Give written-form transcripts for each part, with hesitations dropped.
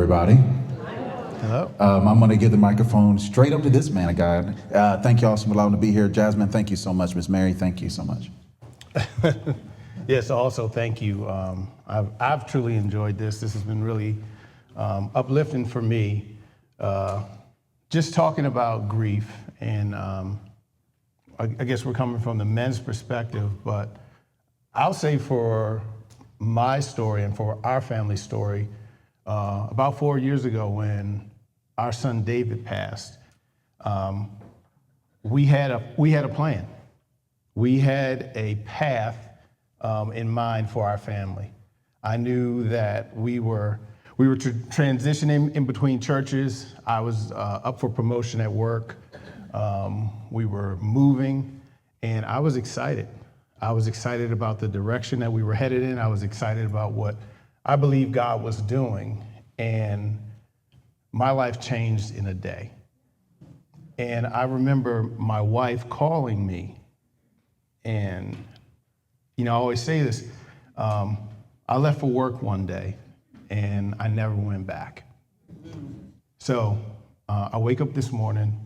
everybody. Hello. I'm going to give the microphone straight up to this man of God. Thank you all for allowing me to be here. Jasmine, thank you so much. Miss Mary, thank you so much. Yes, also thank you. I've truly enjoyed this. This has been really uplifting for me. Just talking about grief, and I guess we're coming from the men's perspective, but I'll say for my story and for our family story, about 4 years ago when our son David passed, we had a plan. We had a path in mind for our family. I knew that we were transitioning in between churches. I was up for promotion at work. We were moving, and I was excited. I was excited about the direction that we were headed in. I was excited about what I believe God was doing, and my life changed in a day. And I remember my wife calling me, and I always say this, I left for work one day, and I never went back. So I wake up this morning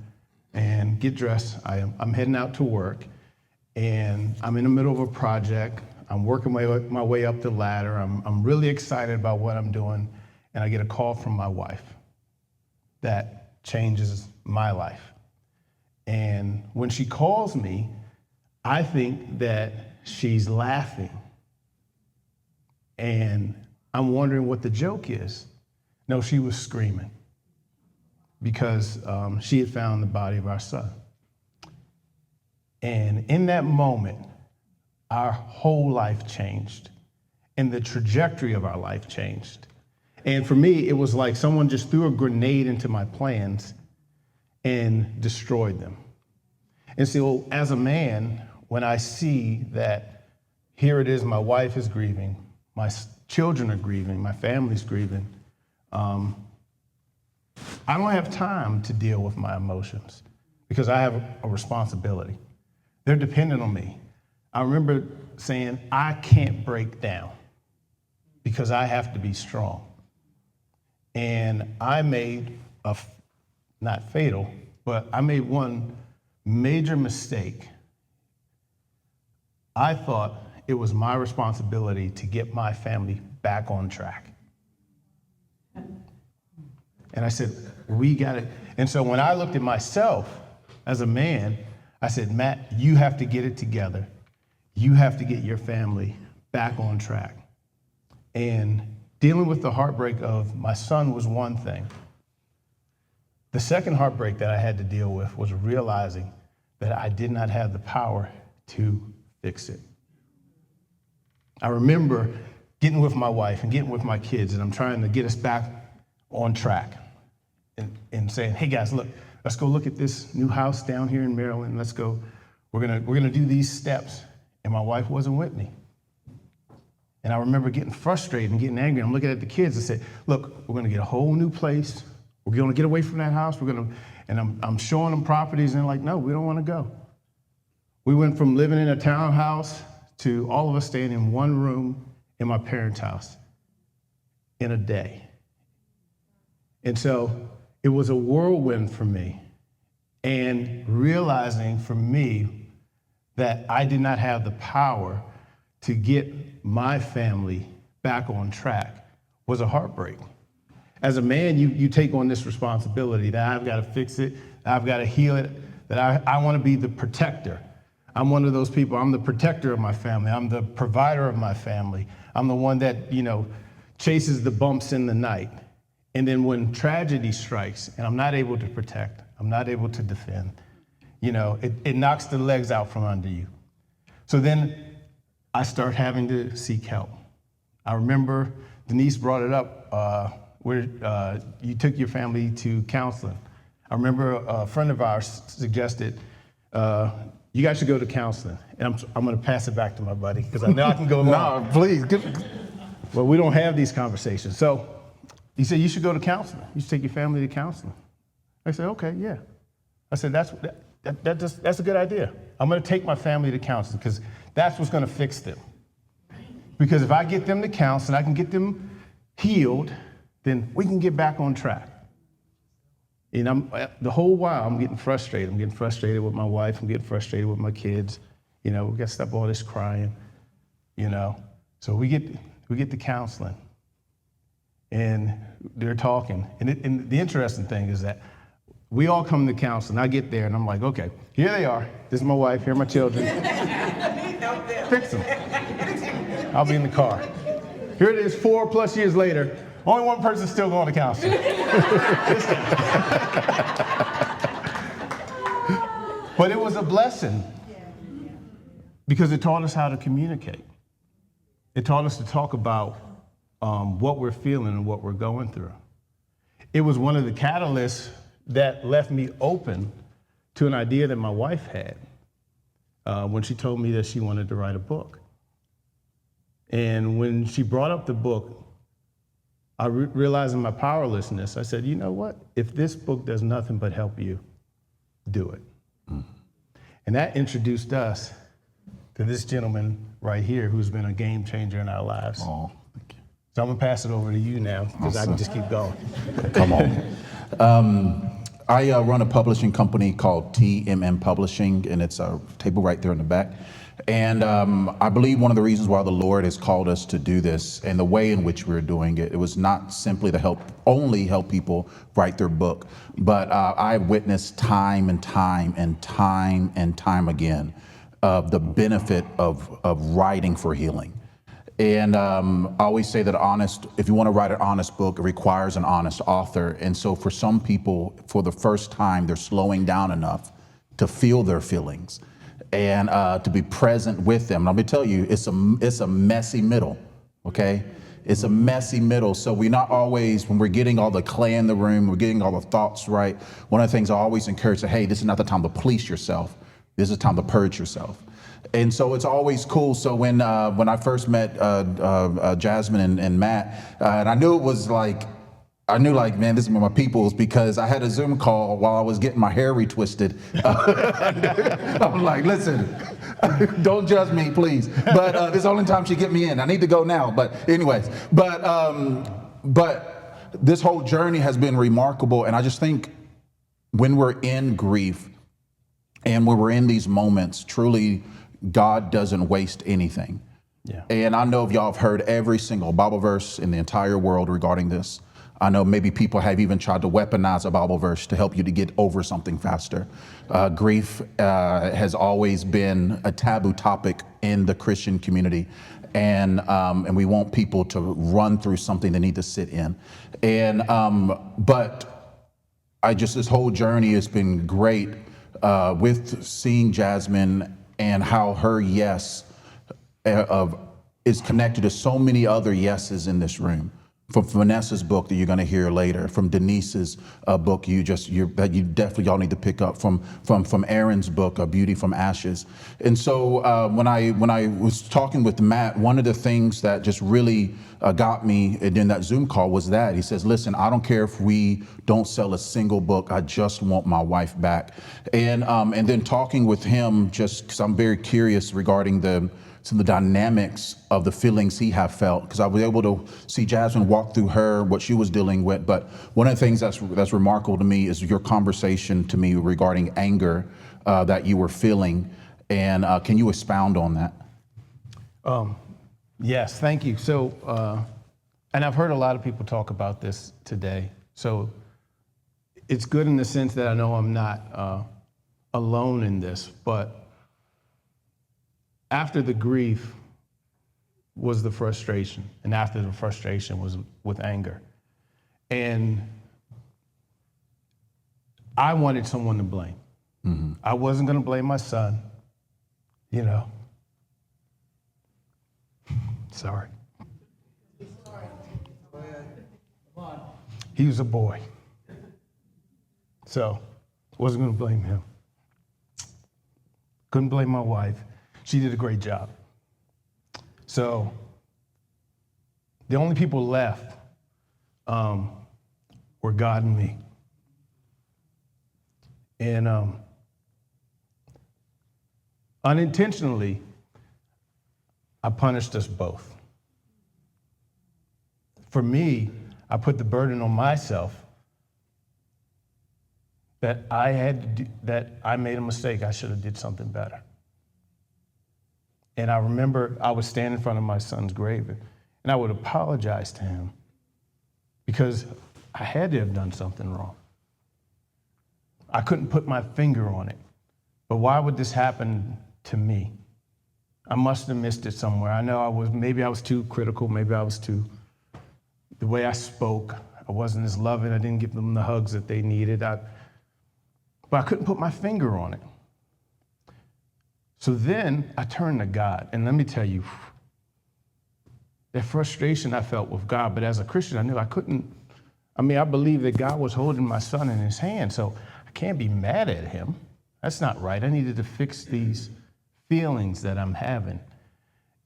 and get dressed. I'm heading out to work, and I'm in the middle of a project. I'm working my way up the ladder. I'm really excited about what I'm doing, and I get a call from my wife that changes my life. And when she calls me, I think that she's laughing, and I'm wondering what the joke is. No, she was screaming because she had found the body of our son. And in that moment, our whole life changed, and the trajectory of our life changed. And for me, it was like someone just threw a grenade into my plans and destroyed them. And so as a man, when I see that here it is, my wife is grieving, my children are grieving, my family's grieving, I don't have time to deal with my emotions because I have a responsibility. They're dependent on me. I remember saying, I can't break down because I have to be strong. And I made not fatal, but I made one major mistake. I thought it was my responsibility to get my family back on track. And I said, we got it. And so when I looked at myself as a man, I said, Matt, you have to get it together. You have to get your family back on track. And dealing with the heartbreak of my son was one thing. The second heartbreak that I had to deal with was realizing that I did not have the power to fix it. I remember getting with my wife and getting with my kids, and I'm trying to get us back on track and saying, hey guys, look, let's go look at this new house down here in Maryland. Let's go. We're gonna do these steps. And my wife wasn't with me. And I remember getting frustrated and getting angry. I'm looking at the kids and said, look, we're gonna get a whole new place. We're gonna get away from that house. And I'm showing them properties, and they're like, no, we don't wanna go. We went from living in a townhouse to all of us staying in one room in my parents' house in a day. And so it was a whirlwind for me, and realizing for me that I did not have the power to get my family back on track was a heartbreak. As a man, you take on this responsibility that I've got to fix it, I've got to heal it, that I want to be the protector. I'm one of those people. I'm the protector of my family. I'm the provider of my family. I'm the one that, chases the bumps in the night. And then when tragedy strikes and I'm not able to protect, I'm not able to defend, it knocks the legs out from under you. So then I start having to seek help. I remember Denise brought it up where you took your family to counseling. I remember a friend of ours suggested, you guys should go to counseling. And I'm going to pass it back to my buddy because I know I can go along. No, please. Well, we don't have these conversations. So he said, you should go to counseling. You should take your family to counseling. I said, okay, yeah. I said, that's a good idea. I'm going to take my family to counseling because that's what's going to fix them. Because if I get them to counseling, I can get them healed, then we can get back on track. And the whole while I'm getting frustrated. I'm getting frustrated with my wife. I'm getting frustrated with my kids. We got to stop all this crying. So we get to counseling, and they're talking. And the interesting thing is that we all come to counseling. I get there and I'm like, okay, here they are. This is my wife. Here are my children. Fix them. I'll be in the car. Here it is, 4+ years later. Only one person's still going to counseling. But it was a blessing because it taught us how to communicate. It taught us to talk about what we're feeling and what we're going through. It was one of the catalysts that left me open to an idea that my wife had when she told me that she wanted to write a book. And when she brought up the book, I realizing my powerlessness, I said, you know what? If this book does nothing but help you, do it. And that introduced us to this gentleman right here who's been a game changer in our lives. Oh, thank you. So I'm gonna pass it over to you now because I can just keep going. Come on. I run a publishing company called TMM Publishing, and it's a table right there in the back. And I believe one of the reasons why the Lord has called us to do this and the way in which we're doing it, it was not simply to help people write their book, but I've witnessed time and time again the benefit of writing for healing. And I always say that if you want to write an honest book, it requires an honest author. And so for some people, for the first time, they're slowing down enough to feel their feelings and to be present with them. And I'm gonna tell you, it's a messy middle, okay? It's a messy middle. So we're not always, when we're getting all the clay in the room, we're getting all the thoughts right. One of the things I always encourage is, hey, this is not the time to police yourself. This is time to purge yourself. And so it's always cool. So when I first met Jasmine and Matt, and I knew man, this is my peoples, because I had a Zoom call while I was getting my hair retwisted. I'm like, listen, don't judge me, please. But this is the only time she get me in. I need to go now. But anyways, but this whole journey has been remarkable. And I just think when we're in grief and when we're in these moments, truly, God doesn't waste anything. Yeah. And I know if y'all have heard every single Bible verse in the entire world regarding this. I know maybe people have even tried to weaponize a Bible verse to help you to get over something faster. Grief has always been a taboo topic in the Christian community. And we want people to run through something they need to sit in. And but this whole journey has been great with seeing Jasmine and how her yes is connected to so many other yeses in this room. From Vanessa's book that you're going to hear later, from Denise's book that you definitely all need to pick up, from Aaron's book, A Beauty from Ashes. And so when I was talking with Matt, one of the things that just really got me in that Zoom call was that he says, listen, I don't care if we don't sell a single book, I just want my wife back. And then talking with him, just because I'm very curious regarding some of the dynamics of the feelings he have felt, because I was able to see Jasmine walk through what she was dealing with. But one of the things that's remarkable to me is your conversation to me regarding anger that you were feeling. And can you expound on that? Yes, thank you. So, and I've heard a lot of people talk about this today. So it's good in the sense that I know I'm not alone in this, but after the grief was the frustration, and after the frustration was with anger. And I wanted someone to blame. Mm-hmm. I wasn't gonna blame my son, Sorry. He was a boy. So, wasn't gonna blame him. Couldn't blame my wife. She did a great job. So the only people left were God and me. And unintentionally, I punished us both. For me, I put the burden on myself that that I made a mistake. I should have did something better. And I remember I would stand in front of my son's grave and I would apologize to him because I had to have done something wrong. I couldn't put my finger on it. But why would this happen to me? I must have missed it somewhere. I know maybe I was too critical. Maybe I was the way I spoke, I wasn't as loving. I didn't give them the hugs that they needed. But I couldn't put my finger on it. So then I turned to God. And let me tell you, that frustration I felt with God, but as a Christian, I knew I couldn't. I believe that God was holding my son in his hand, so I can't be mad at him. That's not right. I needed to fix these feelings that I'm having.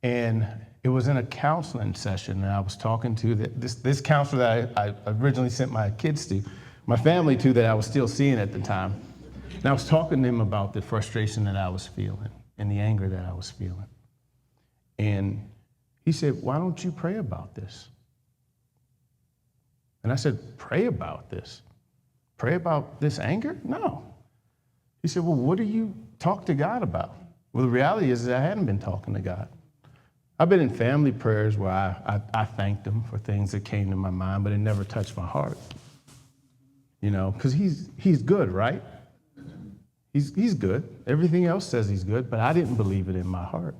And it was in a counseling session, and I was talking to this counselor that I originally sent my kids to, my family to, that I was still seeing at the time. And I was talking to him about the frustration that I was feeling and the anger that I was feeling. And he said, "Why don't you pray about this?" And I said, "Pray about this? Pray about this anger? No." He said, "Well, what do you talk to God about?" Well, the reality is that I hadn't been talking to God. I've been in family prayers where I thanked him for things that came to my mind, but it never touched my heart. Because he's good, right? He's good. Everything else says he's good, but I didn't believe it in my heart.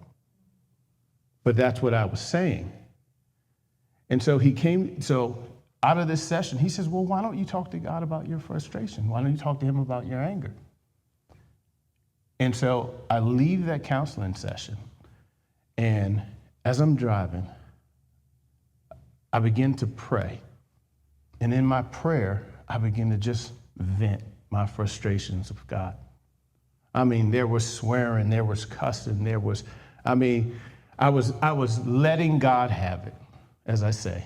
But that's what I was saying. And so out of this session, he says, "Well, why don't you talk to God about your frustration? Why don't you talk to him about your anger?" And so I leave that counseling session, and as I'm driving, I begin to pray. And in my prayer, I begin to just vent my frustrations with God. There was swearing, there was cussing, I was letting God have it, as I say.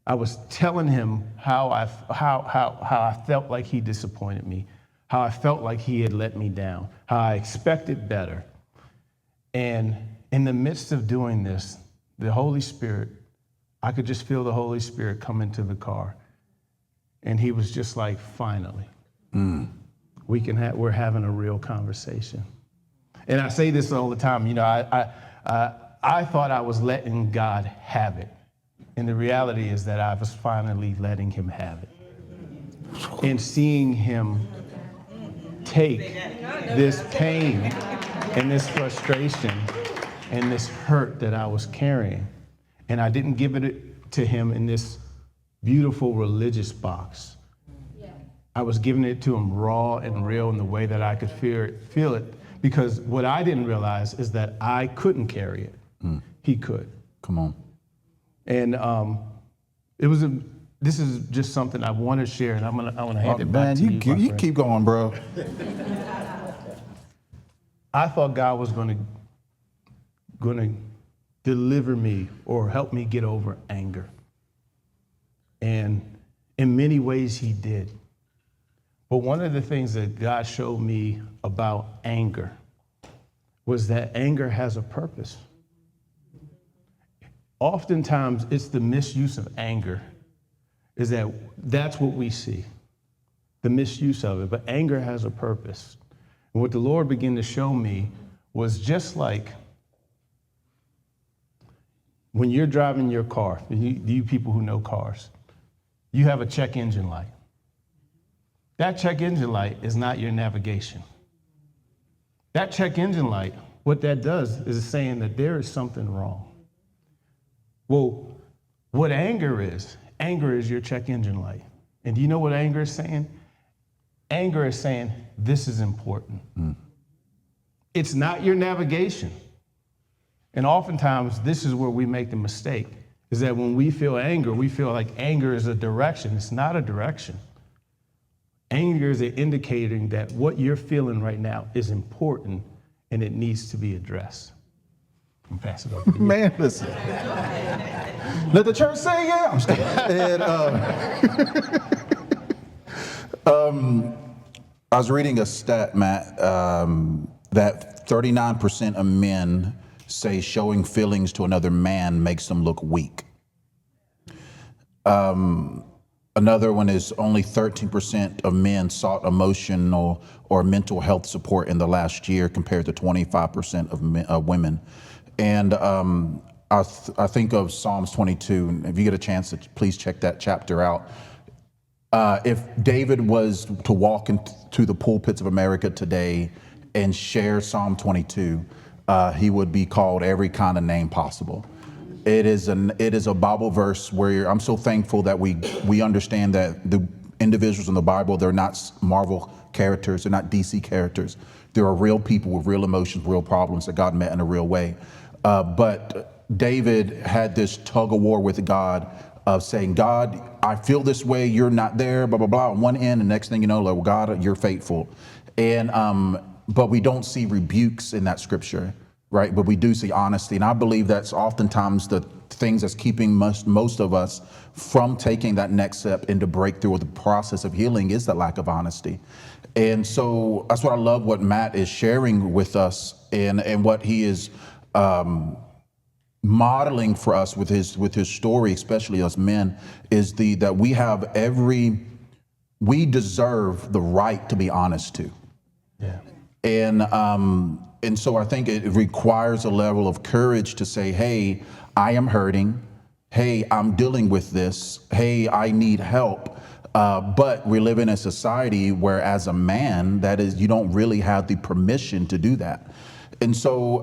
I was telling him how I felt like he disappointed me, how I felt like he had let me down, how I expected better. And in the midst of doing this, the Holy Spirit, I could just feel the Holy Spirit come into the car. And he was just like, "Finally, we're having a real conversation." And I say this all the time, I thought I was letting God have it. And the reality is that I was finally letting him have it. And seeing him take this pain and this frustration and this hurt that I was carrying. And I didn't give it to him in this beautiful religious box. I was giving it to him raw and real in the way that I could feel it. Because what I didn't realize is that I couldn't carry it. He could. Come on. And this is just something I want to share, and I want to hand it back to you. Man, you keep going, bro. I thought God was going to deliver me or help me get over anger. And in many ways he did. But one of the things that God showed me about anger was that anger has a purpose. Oftentimes it's the misuse of anger that's what we see, the misuse of it. But anger has a purpose. And what the Lord began to show me was just like when you're driving your car, you people who know cars, you have a check engine light. That check engine light is not your navigation. That check engine light, what that does is saying that there is something wrong. Well, what anger is your check engine light. And do you know what anger is saying? Anger is saying, this is important. It's not your navigation. And oftentimes, this is where we make the mistake, is that when we feel anger, we feel like anger is a direction. It's not a direction. Anger is an indicator that what you're feeling right now is important and it needs to be addressed. I'm passing it over to you. Man, listen. Let the church say yeah. I'm just kidding. I was reading a stat, Matt, that 39% of men say showing feelings to another man makes them look weak. Another one is only 13% of men sought emotional or mental health support in the last year compared to 25% of women. And I think of Psalms 22, and if you get a chance to please check that chapter out. If David was to walk into the pulpits of America today and share Psalm 22, he would be called every kind of name possible. It is a Bible verse where I'm so thankful that we understand that the individuals in the Bible, they're not Marvel characters, they're not DC characters. There are real people with real emotions, real problems that God met in a real way. But David had this tug of war with God of saying, God, I feel this way, you're not there, blah, blah, blah, on one end, and next thing you know, like, God, you're faithful. And but we don't see rebukes in that scripture, right? But we do see honesty. And I believe that's oftentimes the things that's keeping most of us from taking that next step into breakthrough or the process of healing is that lack of honesty. And so that's what I love what Matt is sharing with us and what he is modeling for us with his story, especially us men, is that we deserve the right to be honest too. Yeah. And so I think it requires a level of courage to say, hey, I am hurting. Hey, I'm dealing with this. Hey, I need help. But we live in a society where as a man, that is, you don't really have the permission to do that. And so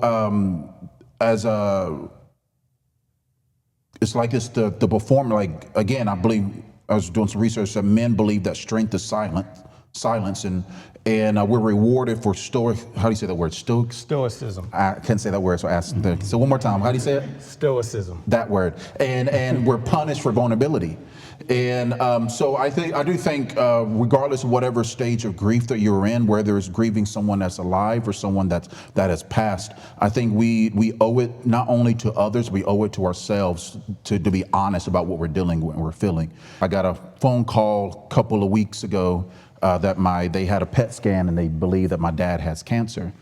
it's like this, the performer, like, again, I believe, I was doing some research that men believe that strength is silence, and we're rewarded for how do you say that word? Stoicism. I can't say that word, so I asked. So one more time, how do you say it? Stoicism. That word. And we're punished for vulnerability. And so I do think, regardless of whatever stage of grief that you're in, whether it's grieving someone that's alive or someone that has passed, I think we owe it not only to others, we owe it to ourselves to be honest about what we're dealing with and we're feeling. I got a phone call a couple of weeks ago that they had a PET scan and they believe that my dad has cancer.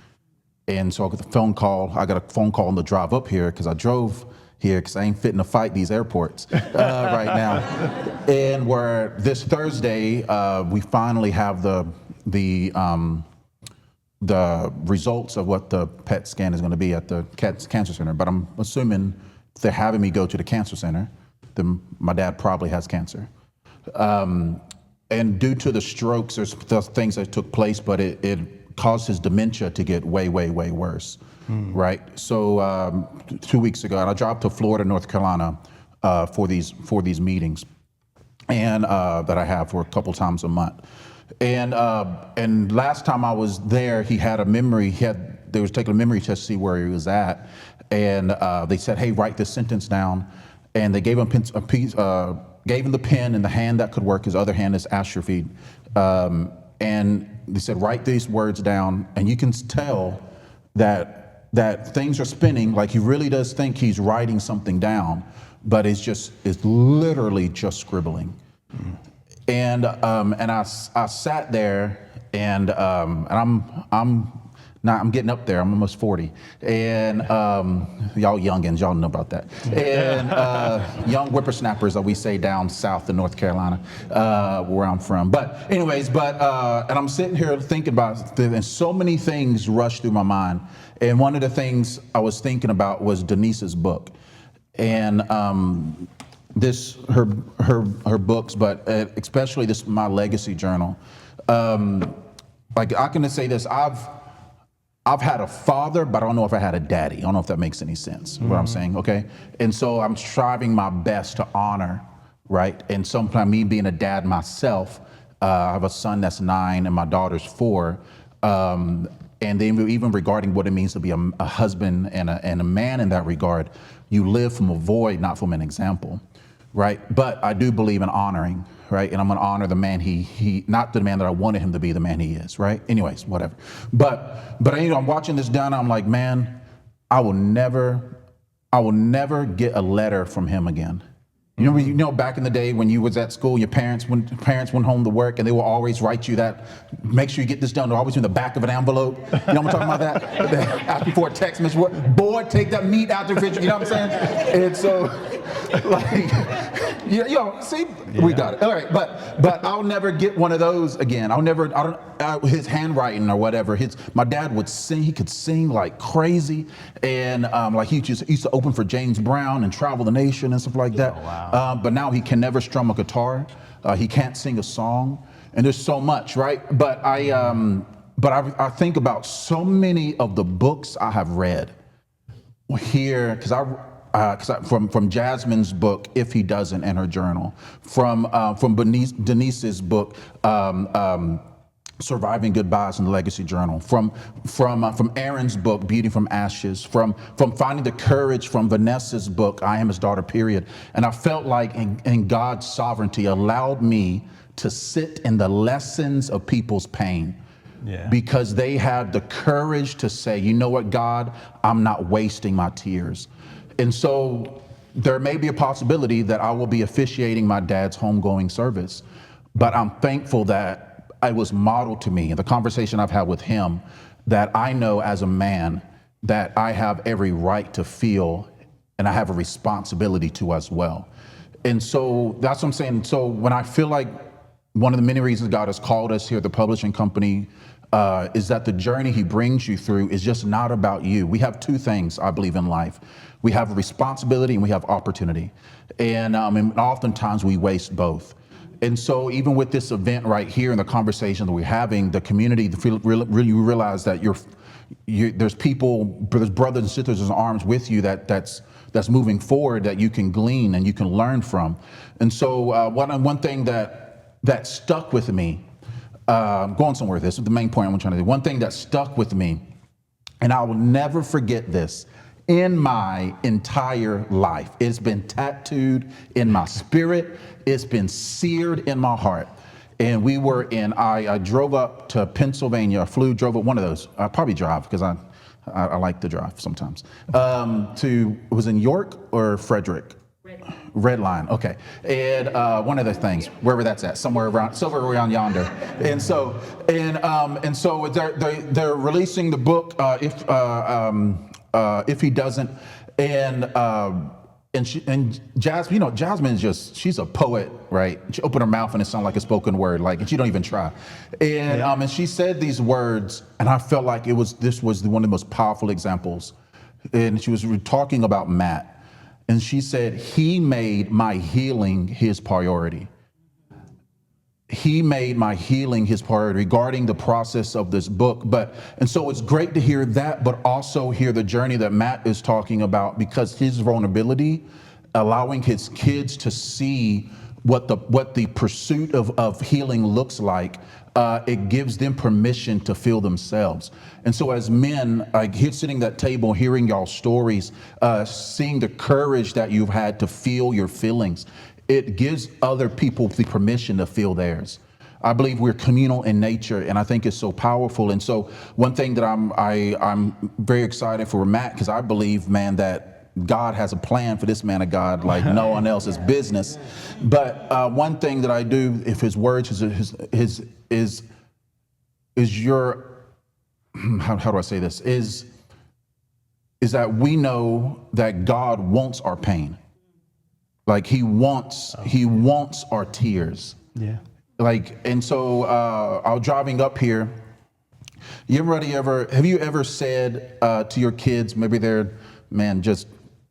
And so I got a phone call on the drive up here because I drove here because I ain't fitting to fight these airports right now. And where this Thursday, we finally have the results of what the PET scan is going to be at the cancer center. But I'm assuming they're having me go to the cancer center, then my dad probably has cancer. And due to the strokes, there's things that took place, but it caused his dementia to get way, way, way worse. Right. So 2 weeks ago, and I dropped to Florida, North Carolina for these meetings, and that I have for a couple times a month. And last time I was there, he had a memory. They was taking a memory test to see where he was at, and they said, "Hey, write this sentence down." And they gave him gave him the pen in the hand that could work. His other hand is atrophied, and they said, "Write these words down," and you can tell that things are spinning, like he really does think he's writing something down, but it's literally just scribbling. And I sat there and I'm getting up there. I'm almost 40, and y'all youngins, y'all know about that. And young whippersnappers, that we say down south in North Carolina, where I'm from. But anyways, and I'm sitting here thinking about it, and so many things rushed through my mind. And one of the things I was thinking about was Denise's book, and her books, but especially this My Legacy Journal. Like I can say this, I've had a father, but I don't know if I had a daddy. I don't know if that makes any sense, what I'm saying, okay? And so I'm striving my best to honor, right? And sometimes me being a dad myself, I have a son that's 9 and my daughter's 4. And then even regarding what it means to be a husband and a man in that regard, you live from a void, not from an example, right? But I do believe in honoring, right? And I'm gonna honor the man he not the man that I wanted him to be, the man he is, right? Anyways, whatever. But I'm watching this down, I'm like, man, I will never get a letter from him again. You know, back in the day when you was at school, your parents went home to work and they will always write you that, make sure you get this done. They're always in the back of an envelope. You know what I'm talking about that? Asking for a text message, boy, take that meat out the refrigerator, you know what I'm saying? And like, see, we got it. All right, but I'll never get one of those again. His handwriting or whatever. My dad would sing. He could sing like crazy, and like he used to open for James Brown and travel the nation and stuff like that. Oh, wow. But now he can never strum a guitar. He can't sing a song, and there's so much, right? But I think about so many of the books I have read here, from Jasmine's book, If He Doesn't, and her journal, from Denise's book, Surviving Goodbyes and the Legacy Journal, from Aaron's book, Beauty from Ashes, from finding the courage from Vanessa's book, I Am His Daughter, period. And I felt like in God's sovereignty allowed me to sit in the lessons of people's pain. Yeah. Because they had the courage to say, you know what, God, I'm not wasting my tears. And so there may be a possibility that I will be officiating my dad's homegoing service, but I'm thankful that it was modeled to me in the conversation I've had with him, that I know as a man that I have every right to feel and I have a responsibility to as well. And so that's what I'm saying. So when I feel like one of the many reasons God has called us here at the publishing company is that the journey he brings you through is just not about you. We have two things, I believe, in life. We have responsibility and we have opportunity. And oftentimes we waste both. And so even with this event right here and the conversation that we're having, the community really realize that there's people, there's brothers and sisters in arms with you that's moving forward, that you can glean and you can learn from. And so one thing that stuck with me, going somewhere with this, the main point I'm trying to do, one thing that stuck with me, and I will never forget this, in my entire life. It's been tattooed in my spirit. It's been seared in my heart. And I drove up to Pennsylvania, drove up one of those. I probably drive because I like to drive sometimes. It was in York or Frederick? Red Line, okay. And one of those things, wherever that's at, somewhere around yonder. And so they're releasing the book, If He Doesn't, and Jasmine, Jasmine's she's a poet, right? She opened her mouth and it sounded like a spoken word, and she don't even try. And she said these words, and I felt like this was one of the most powerful examples. And she was talking about Matt. And she said, he made my healing his priority. He made my healing his priority regarding the process of this book. And so it's great to hear that, but also hear the journey that Matt is talking about, because his vulnerability, allowing his kids to see what the pursuit of healing looks like, it gives them permission to feel themselves. And so as men, here sitting at that table, hearing y'all's stories, seeing the courage that you've had to feel your feelings, it gives other people the permission to feel theirs. I believe we're communal in nature, and I think it's so powerful. And so one thing that I'm very excited for Matt, because I believe, man, that God has a plan for this man of God like no one else's business. But one thing that I do, if his words is your, how do I say this, is that we know that God wants our pain. Like he wants our tears. Yeah. And so I was driving up here. Have you ever said to your kids, maybe they're, just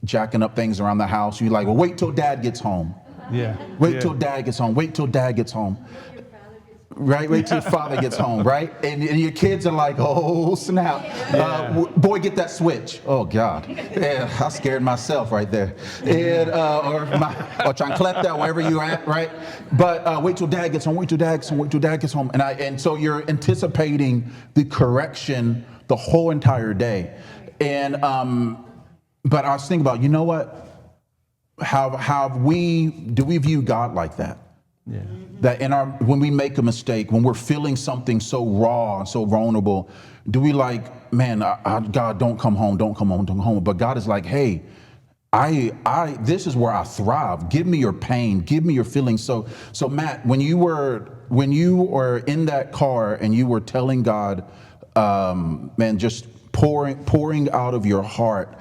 jacking up things around the house, you're like, well, wait till dad gets home. Yeah. Wait till dad gets home. Wait till dad gets home. Right? Wait till father gets home, right? And your kids are like, oh, snap. Yeah. Boy, get that switch. Oh, God. Yeah, I scared myself right there. And, or trying to collect that wherever you're at, right? But wait till dad gets home. Wait till dad gets home. Wait till dad gets home. And so you're anticipating the correction the whole entire day. And but I was thinking about, you know what? Do we view God like that? Yeah. That when we make a mistake, when we're feeling something so raw and so vulnerable, do we like, man, God, don't come home, don't come home, don't come home. But God is like, hey, this is where I thrive. Give me your pain, give me your feelings. So Matt, when you were in that car and you were telling God, man, just pouring out of your heart,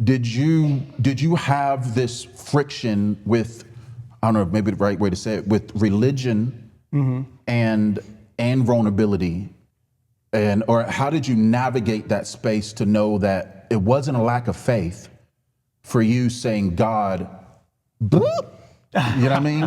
did you have this friction with, I don't know, maybe the right way to say it, with religion and vulnerability? And or how did you navigate that space to know that it wasn't a lack of faith for you saying, God, bloop, you know what I mean?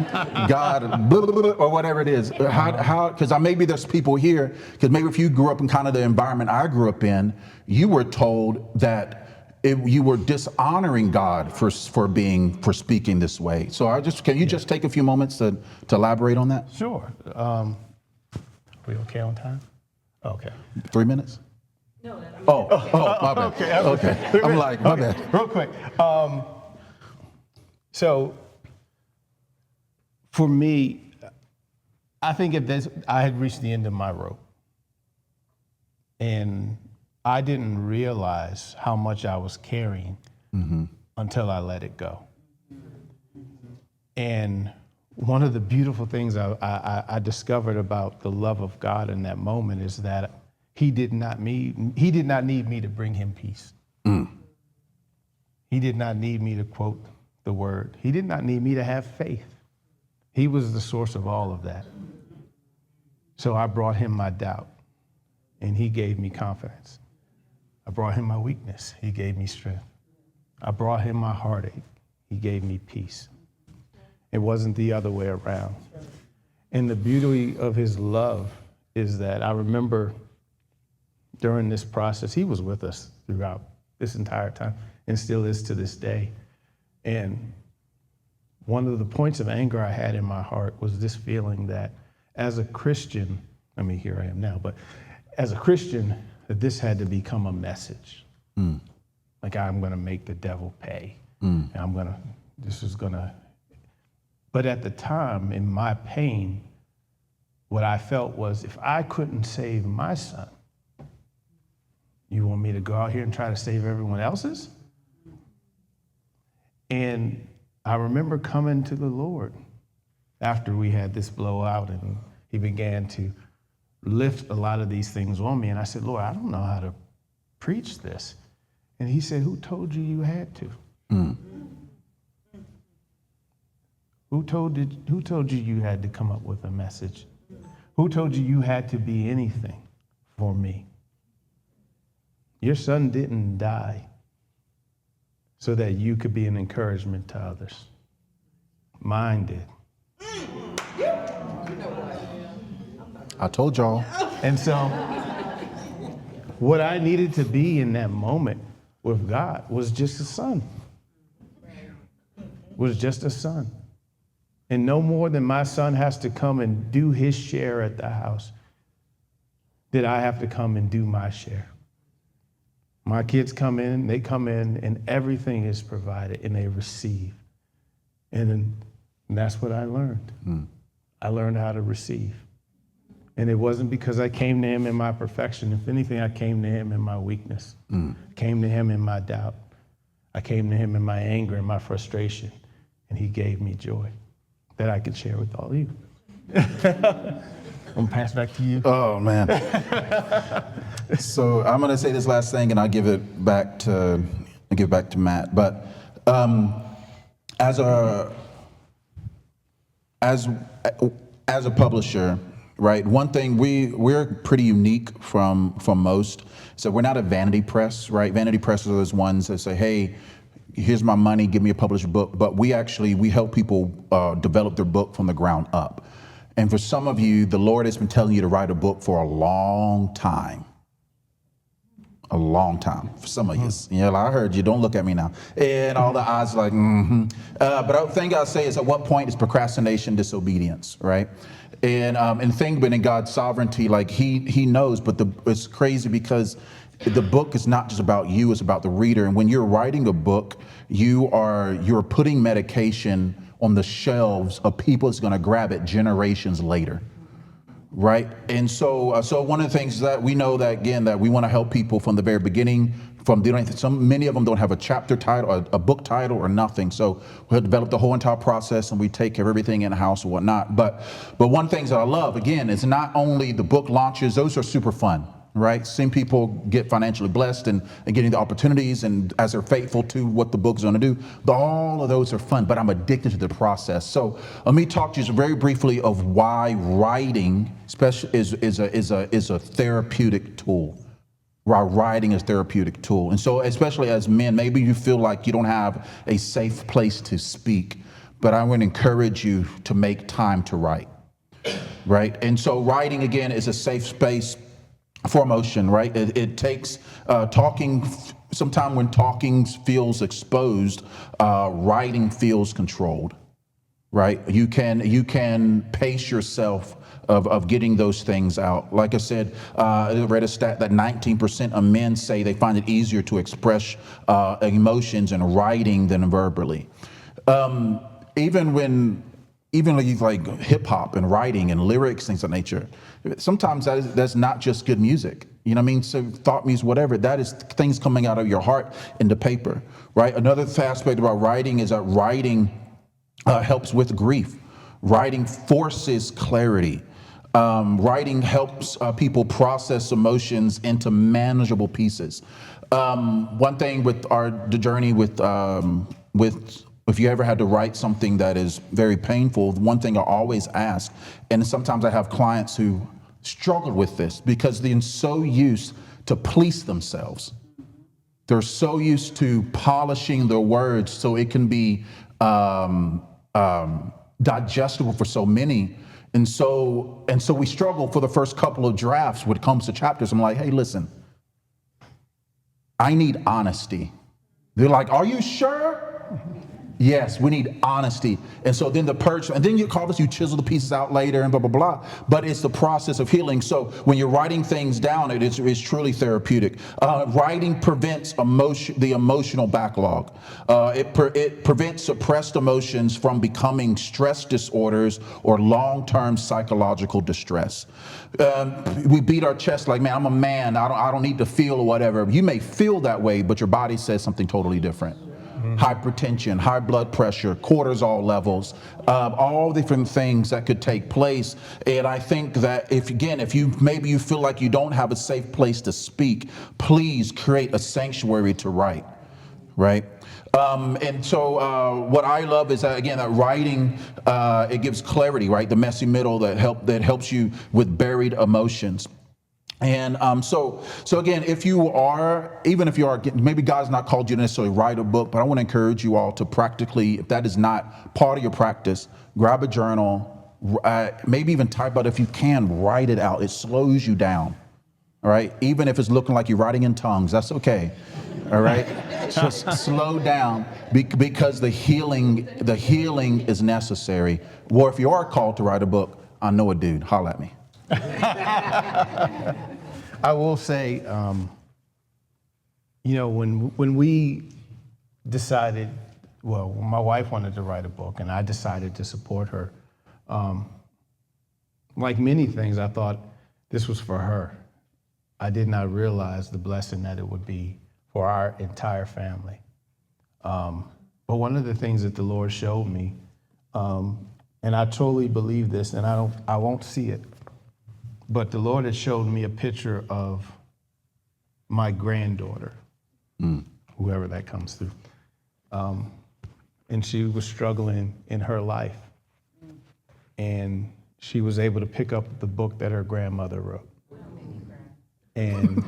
God, bloop, or whatever it is. How? Because maybe there's people here, because maybe if you grew up in kind of the environment I grew up in, you were told that you were dishonoring God for speaking this way. So can you just take a few moments to elaborate on that? Sure. Are we okay on time? Okay. 3 minutes? No, no, no. Oh, my bad. Okay. I'm like, my bad. Real quick. So for me, I think I had reached the end of my rope. And I didn't realize how much I was carrying until I let it go. And one of the beautiful things I discovered about the love of God in that moment is that he did not need me to bring him peace. He did not need me to quote the word. He did not need me to have faith. He was the source of all of that. So I brought him my doubt, and he gave me confidence. I brought him my weakness. He gave me strength. I brought him my heartache. He gave me peace. It wasn't the other way around. And the beauty of his love is that I remember during this process, he was with us throughout this entire time and still is to this day. And one of the points of anger I had in my heart was this feeling that as a Christian, I mean, here I am now, but as a Christian, that this had to become a message. Like, I'm gonna make the devil pay. And But at the time, in my pain, what I felt was, if I couldn't save my son, you want me to go out here and try to save everyone else's? And I remember coming to the Lord after we had this blowout, and he began to lift a lot of these things on me. And I said, Lord, I don't know how to preach this. And he said, who told you you had to? Who told you you had to come up with a message? Who told you you had to be anything for me? Your son didn't die so that you could be an encouragement to others. Mine did. I told y'all. And so what I needed to be in that moment with God was just a son. Was just a son. And no more than my son has to come and do his share at the house, did I have to come and do my share. My kids come in, and everything is provided, and they receive. And that's what I learned. I learned how to receive. And it wasn't because I came to him in my perfection. If anything, I came to him in my weakness. Came to him in my doubt. I came to him in my anger and my frustration. And he gave me joy that I could share with all of you. I'm gonna pass back to you. Oh, man. So I'm gonna say this last thing, and I'll give it back to Matt. But as a publisher, right? One thing we're pretty unique from most. So we're not a vanity press, right? Vanity presses are those ones that say, hey, here's my money, give me a published book. But we help people develop their book from the ground up. And for some of you, the Lord has been telling you to write a book for a long time. A long time. For some of you, I heard you, don't look at me now. And all the eyes like, But the thing I'll say is, at what point is procrastination disobedience, right? And but in God's sovereignty, like he knows, but it's crazy because the book is not just about you, it's about the reader. And when you're writing a book, you're putting medication on the shelves of people that's gonna grab it generations later, right? And so one of the things that we know that, again, that we wanna help people from the very beginning, many of them don't have a chapter title, a book title, or nothing. So we'll develop the whole entire process, and we take care of everything in house and whatnot. But one thing that I love, again, is not only the book launches; those are super fun. right? Seeing people get financially blessed and getting the opportunities, and as they're faithful to what the book's going to do. All of those are fun, but I'm addicted to the process. So let me talk to you very briefly of why writing, especially, is a therapeutic tool. Why writing is a therapeutic tool. And so, especially as men, maybe you feel like you don't have a safe place to speak, but I want to encourage you to make time to write. Right? And so writing, again, is a safe space for emotion, right? It takes talking, sometime when talking feels exposed, writing feels controlled, right? You can pace yourself of getting those things out. Like I said, I read a stat that 19% of men say they find it easier to express emotions in writing than verbally. Even like hip hop and writing and lyrics, things of that nature, sometimes that's not just good music. You know what I mean? So thought music, whatever, that is things coming out of your heart into paper, right? Another aspect about writing is that writing helps with grief. Writing forces clarity. Writing helps people process emotions into manageable pieces. One thing with the journey with if you ever had to write something that is very painful, one thing I always ask, and sometimes I have clients who struggle with this because they're so used to police themselves. They're so used to polishing their words so it can be digestible for so many. And so we struggle for the first couple of drafts when it comes to chapters. I'm like, hey, listen, I need honesty. They're like, are you sure? Yes, we need honesty. And so then the purge, and then you chisel the pieces out later and blah, blah, blah. But it's the process of healing. So when you're writing things down, it's truly therapeutic. Writing prevents the emotional backlog. It prevents suppressed emotions from becoming stress disorders or long-term psychological distress. We beat our chest like, man, I'm a man. I don't need to feel or whatever. You may feel that way, but your body says something totally different. Hypertension, high blood pressure, cortisol levels, all different things that could take place. And I think that if you feel like you don't have a safe place to speak, please create a sanctuary to write, right? And so what I love is that, again, that writing, it gives clarity, right? The messy middle that helps you with buried emotions. And so again, if you are, maybe God's not called you to necessarily write a book, but I want to encourage you all to practically, if that is not part of your practice, grab a journal, maybe even type out, if you can, write it out. It slows you down, all right? Even if it's looking like you're writing in tongues, that's okay, all right? Just slow down because the healing is necessary. Or if you are called to write a book, I know a dude, holla at me. I will say, when we decided, my wife wanted to write a book and I decided to support her. Like many things, I thought this was for her. I did not realize the blessing that it would be for our entire family. But one of the things that the Lord showed me, and I totally believe this, and I won't see it, but the Lord had showed me a picture of my granddaughter, whoever that comes through. And she was struggling in her life. And she was able to pick up the book that her grandmother wrote and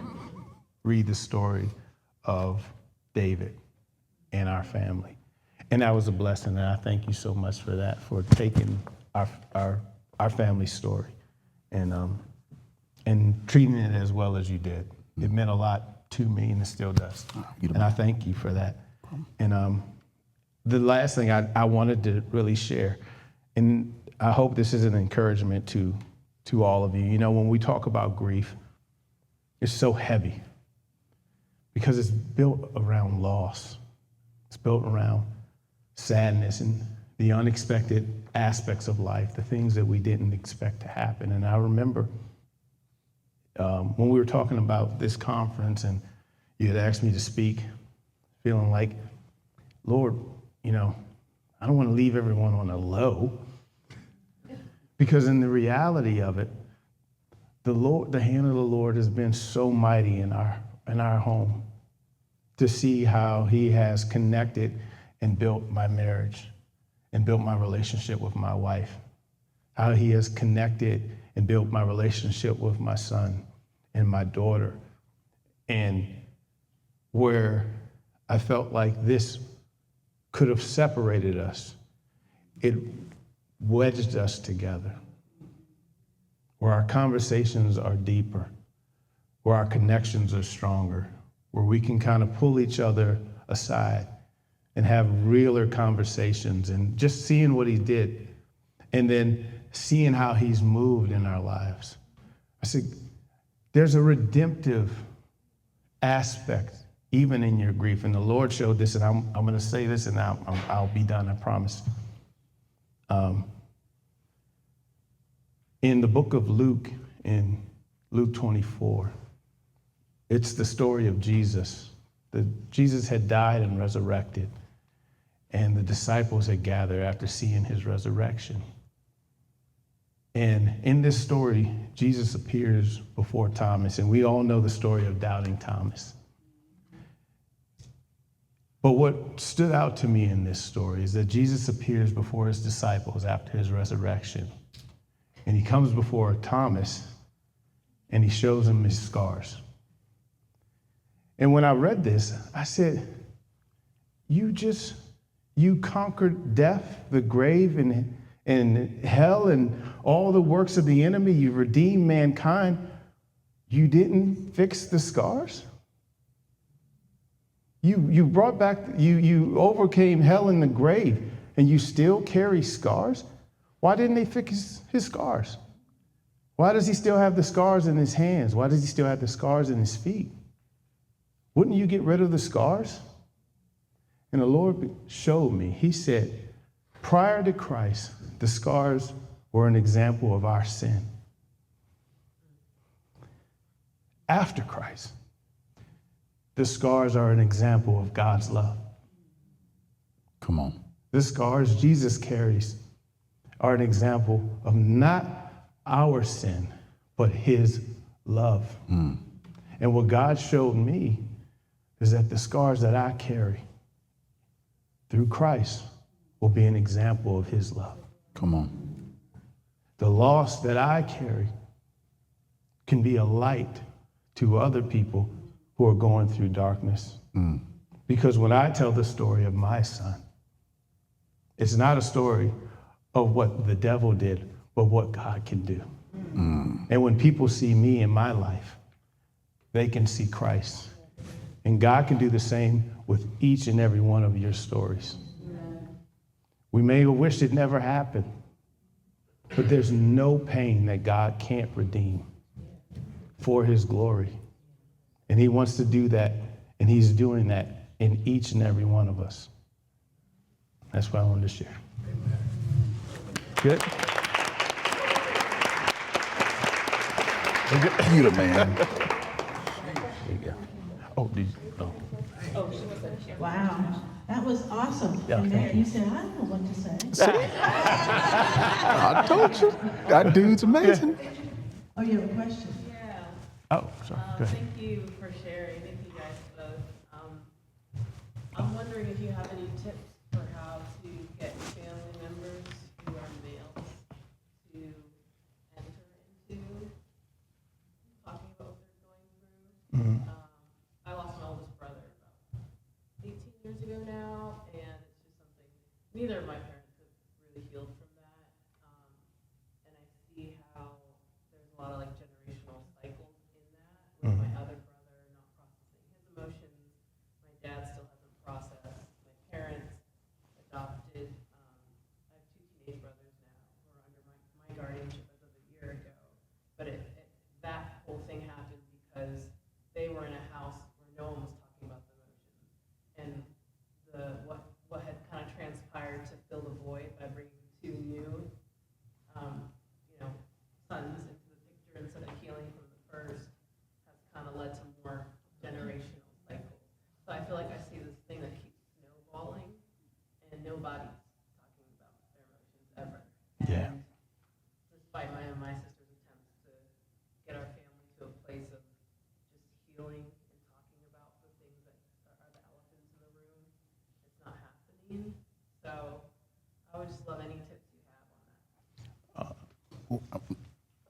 read the story of David and our family. And that was a blessing. And I thank you so much for that, for taking our family story and treating it as well as you did. It meant a lot to me, and it still does. And I thank you for that. And the last thing I wanted to really share, and I hope this is an encouragement to all of you. When we talk about grief, it's so heavy because it's built around loss. It's built around sadness and the unexpected aspects of life, the things that we didn't expect to happen. And I remember when we were talking about this conference and you had asked me to speak, feeling like, Lord, I don't want to leave everyone on a low, because in the reality of it, the hand of the Lord has been so mighty in our home, to see how he has connected and built my marriage and built my relationship with my wife, how he has connected and built my relationship with my son and my daughter. And where I felt like this could have separated us, it wedged us together, where our conversations are deeper, where our connections are stronger, where we can kind of pull each other aside and have realer conversations, and just seeing what he did and then seeing how he's moved in our lives. I said, there's a redemptive aspect even in your grief. And the Lord showed this, and I'm going to say this, and I'll be done, I promise. In the book of Luke, in Luke 24, it's the story of Jesus. Jesus had died and resurrected, and the disciples had gathered after seeing his resurrection. And in this story, Jesus appears before Thomas, and we all know the story of doubting Thomas. But what stood out to me in this story is that Jesus appears before his disciples after his resurrection. And he comes before Thomas, and he shows him his scars. And when I read this, I said, you conquered death, the grave, and hell, and all the works of the enemy. You redeemed mankind. You didn't fix the scars? You brought back, you overcame hell and the grave, and you still carry scars? Why didn't they fix his scars? Why does he still have the scars in his hands? Why does he still have the scars in his feet? Wouldn't you get rid of the scars? And the Lord showed me. He said, prior to Christ, the scars were an example of our sin. After Christ, the scars are an example of God's love. Come on. The scars Jesus carries are an example of not our sin, but his love. And what God showed me is that the scars that I carry through Christ will be an example of his love. Come on. The loss that I carry can be a light to other people who are going through darkness. Because when I tell the story of my son, it's not a story of what the devil did, but what God can do. And when people see me in my life, they can see Christ. And God can do the same with each and every one of your stories. We may have wished it never happened, but there's no pain that God can't redeem for his glory. And he wants to do that, and he's doing that in each and every one of us. That's what I wanted to share. Good? You the man. There you go. Oh, did you? Oh. Wow, that was awesome. Yeah, and thank then you said, I don't know what to say. I told you. That dude's amazing. Oh, you have a question? Yeah. Oh, sorry. Go ahead. Thank you for sharing. Thank you guys both. I'm wondering if you have any tips for how to get family members who are males to enter into talking about what they're going through. I lost my oldest brother about 18 years ago now, and it's just something neither of my parents have really healed from that. And I see how there's a lot of like generational cycles in that with my other brother not processing his emotions. My dad still hasn't processed. My parents adopted. I have two teenage brothers now who are under my guardianship as of a year ago. But that whole thing happened because they were in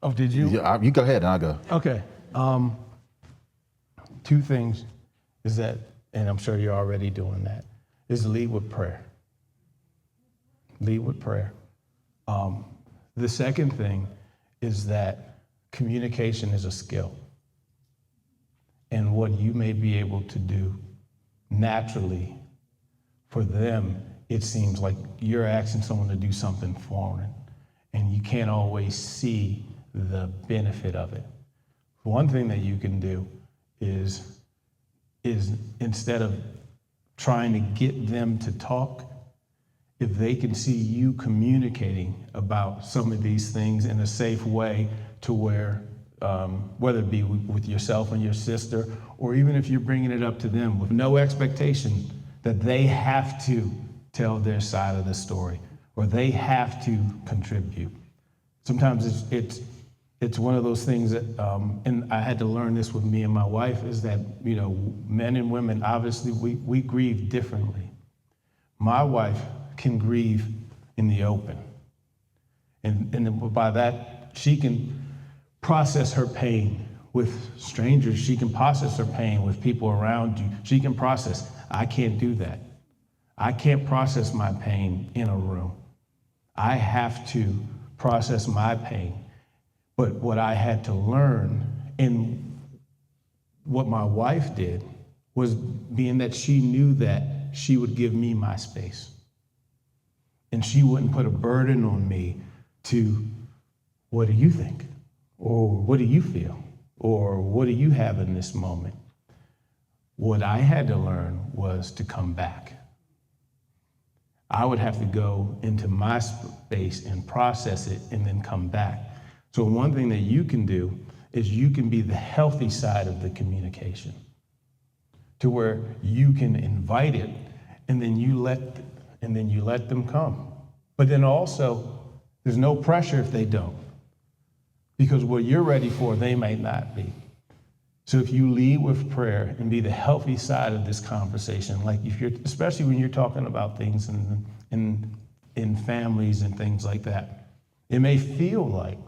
Oh, did you? Yeah, you go ahead and I'll go. Okay. Two things is that, and I'm sure you're already doing that, is lead with prayer. Lead with prayer. The second thing is that communication is a skill. And what you may be able to do naturally, for them, it seems like you're asking someone to do something foreign, and you can't always see the benefit of it. One thing that you can do is instead of trying to get them to talk, if they can see you communicating about some of these things in a safe way to where, whether it be with yourself and your sister, or even if you're bringing it up to them with no expectation that they have to tell their side of the story or they have to contribute. Sometimes it's one of those things that, and I had to learn this with me and my wife, is that, men and women, obviously, we grieve differently. My wife can grieve in the open. And by that, she can process her pain with strangers. She can process her pain with people around you. She can process. I can't do that. I can't process my pain in a room. I have to process my pain. But what I had to learn, and what my wife did, was being that she knew that she would give me my space. And she wouldn't put a burden on me to, what do you think? Or what do you feel? Or what do you have in this moment? What I had to learn was to come back. I would have to go into my space and process it and then come back. So one thing that you can do is you can be the healthy side of the communication, to where you can invite it and then you let them come. But then also, there's no pressure if they don't, because what you're ready for, they may not be. So if you lead with prayer and be the healthy side of this conversation, like especially when you're talking about things in families and things like that, it may feel like,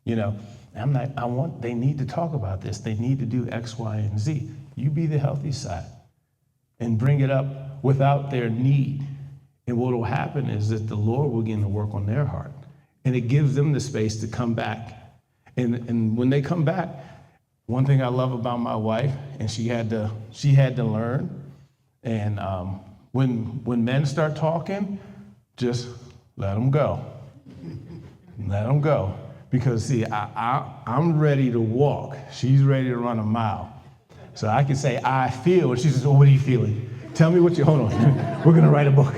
they need to talk about this. They need to do X, Y, and Z. You be the healthy side and bring it up without their need. And what will happen is that the Lord will begin to work on their heart. And it gives them the space to come back. And when they come back, one thing I love about my wife, and she had to learn, and when men start talking, just let them go. Let them go. Because see, I'm ready to walk. She's ready to run a mile. So I can say, I feel, and she says, well, what are you feeling? Tell me hold on, we're gonna write a book.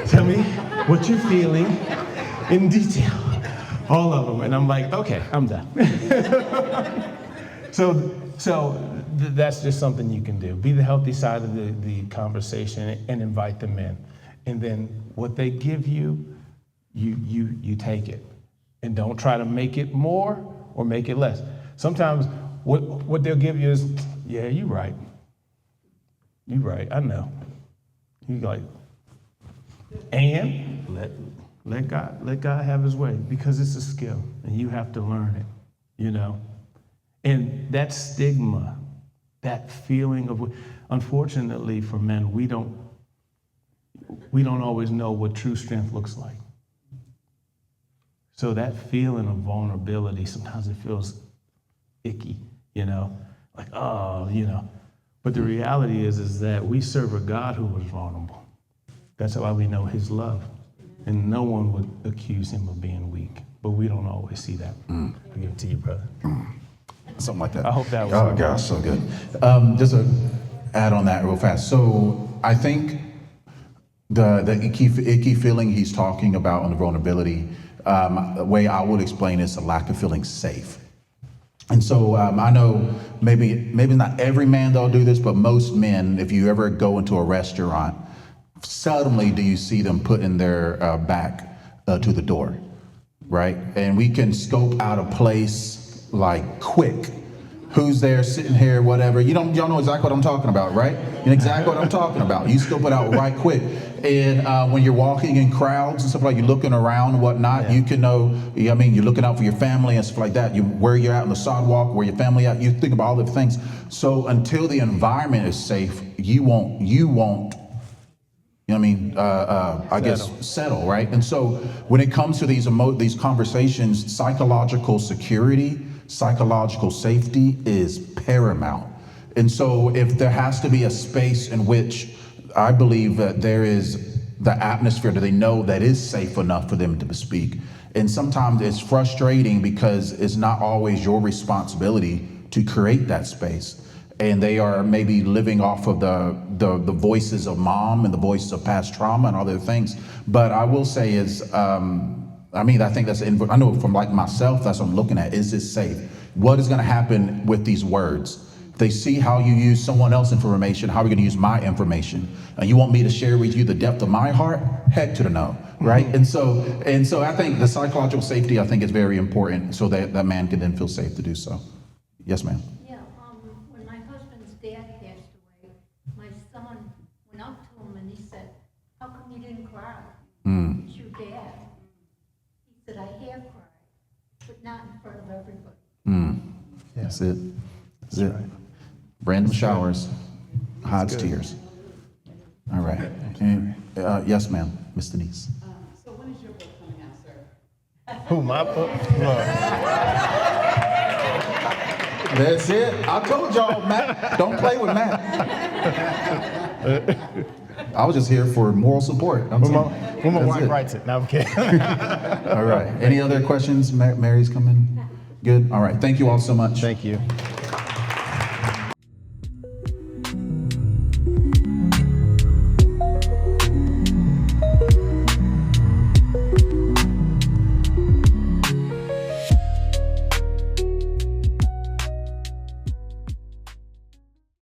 Tell me what you're feeling in detail. All of them. And I'm like, okay, I'm done. So that's just something you can do. Be the healthy side of the conversation and invite them in. And then what they give you, you take it. And don't try to make it more or make it less. Sometimes what they'll give you is, yeah, you're right. You're right, I know. You like, and let God have his way, because it's a skill and you have to learn it, And that stigma, that feeling of, unfortunately for men, we don't always know what true strength looks like. So that feeling of vulnerability, sometimes it feels icky, like, But the reality is that we serve a God who was vulnerable. That's why we know his love. And no one would accuse him of being weak. But we don't always see that. I'll give it to you, brother. Something like that. I hope that was Oh, gosh, so good. Just to add on that real fast. So I think the icky feeling he's talking about on the vulnerability, the way I would explain it is a lack of feeling safe. And so I know maybe not every man that'll do this, but most men, if you ever go into a restaurant, seldomly do you see them putting their back to the door, right? And we can scope out a place like quick. Who's there sitting here, whatever. Y'all know exactly what I'm talking about, right? You know exactly what I'm talking about. You scope it out right quick. And when you're walking in crowds and stuff like you're looking around and whatnot, you can know, I mean, you're looking out for your family and stuff like that. Where you're at on the sidewalk, where your family at, you think about all the things. So until the environment is safe, you won't, you know what I mean, I guess settle, right? And so when it comes to these conversations, psychological security, psychological safety is paramount. And so if there has to be a space in which I believe that there is the atmosphere that they know that is safe enough for them to speak. And sometimes it's frustrating because it's not always your responsibility to create that space. And they are maybe living off of the voices of mom and the voices of past trauma and other things. But I will say is, I mean, I think that's, I know from like myself, that's what I'm looking at. Is this safe? What is going to happen with these words? They see how you use someone else's information. How are we going to use my information? And you want me to share with you the depth of my heart? Heck to the no, right? And so I think the psychological safety, I think, is very important, so that that man can then feel safe to do so. Yes, ma'am. Yeah, when my husband's dad passed away, my son went up to him and he said, "How come you didn't cry? It's your dad." He said, "I have cried, but not in front of everybody." That's it. That's it. Right. Random showers hides tears. All right. Okay. Yes, ma'am. Miss Denise. So when is your book coming out, sir? Who, my book? Look. That's it. I told y'all, Matt. Don't play with Matt. I was just here for moral support. When my wife writes it. No, I'm kidding. All right. Any other questions? Mary's coming. Good. All right. Thank you all so much. Thank you.